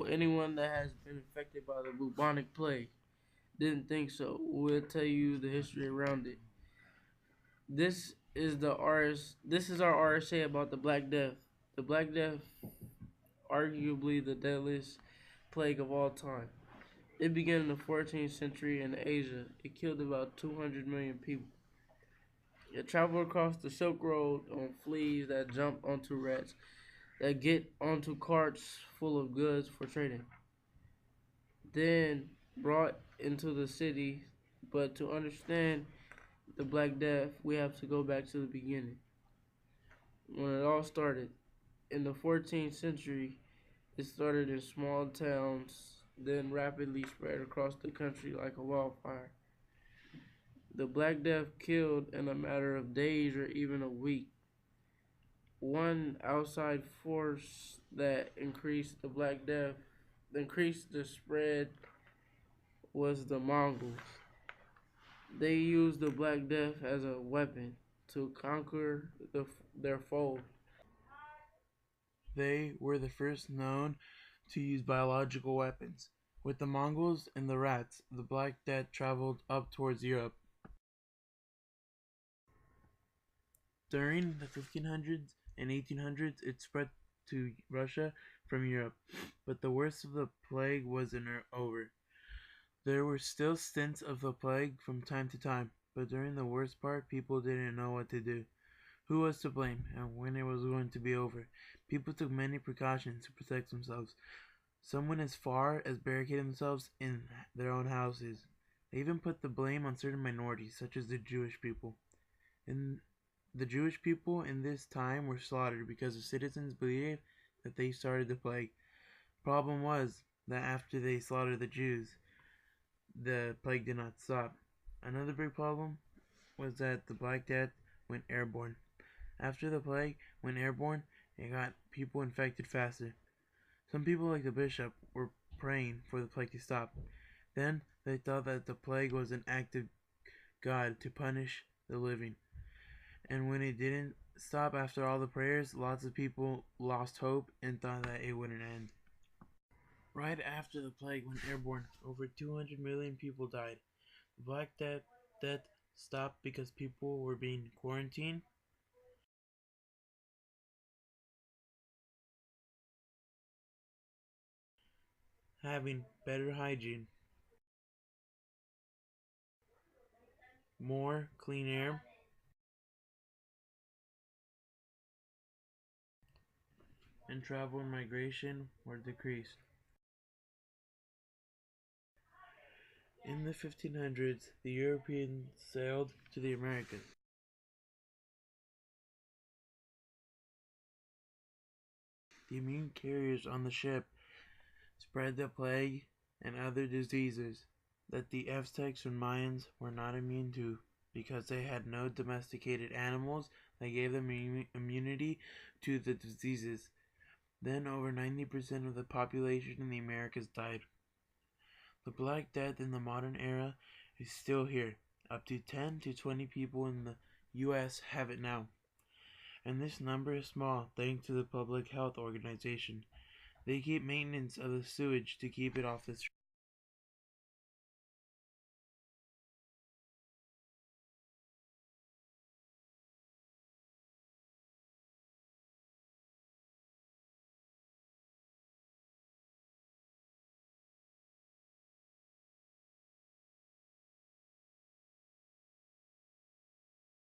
know anyone that has been infected by the bubonic plague? Didn't think so. We'll tell you the history around it. This is our RSA about the Black Death. The Black Death, arguably the deadliest plague of all time. It began in the 14th century in Asia. It killed about 200 million people. It traveled across the Silk Road on fleas that jump onto rats that get onto carts full of goods for trading. Then brought into the city, but to understand the Black Death, we have to go back to the beginning. When it all started, in the 14th century, it started in small towns, then rapidly spread across the country like a wildfire. The Black Death killed in a matter of days or even a week. One outside force that increased the spread was the Mongols. They used the Black Death as a weapon to conquer their foe. They were the first known to use biological weapons. With the Mongols and the rats, the Black Death traveled up towards Europe. During the 1500s and 1800s, it spread to Russia from Europe, but the worst of the plague wasn't over. There were still stints of the plague from time to time, but during the worst part, people didn't know what to do, who was to blame, and when it was going to be over. People took many precautions to protect themselves. Some went as far as barricading themselves in their own houses. They even put the blame on certain minorities, such as the Jewish people. The Jewish people in this time were slaughtered because the citizens believed that they started the plague. Problem was that after they slaughtered the Jews, the plague did not stop. Another big problem was that the Black Death went airborne. After the plague went airborne, it got people infected faster. Some people, like the bishop, were praying for the plague to stop. Then they thought that the plague was an act of God to punish the living. And when it didn't stop after all the prayers, lots of people lost hope and thought that it wouldn't end. Right after the plague went airborne, over 200 million people died. The Black Death stopped because people were being quarantined, having better hygiene, more clean air, and travel and migration were decreased. In the 1500s, the Europeans sailed to the Americas. The immune carriers on the ship spread the plague and other diseases that the Aztecs and Mayans were not immune to because they had no domesticated animals that gave them immunity to the diseases. Then over 90% of the population in the Americas died. The Black Death in the modern era is still here. Up to 10 to 20 people in the US have it now. And this number is small thanks to the Public Health Organization. They keep maintenance of the sewage to keep it off the street.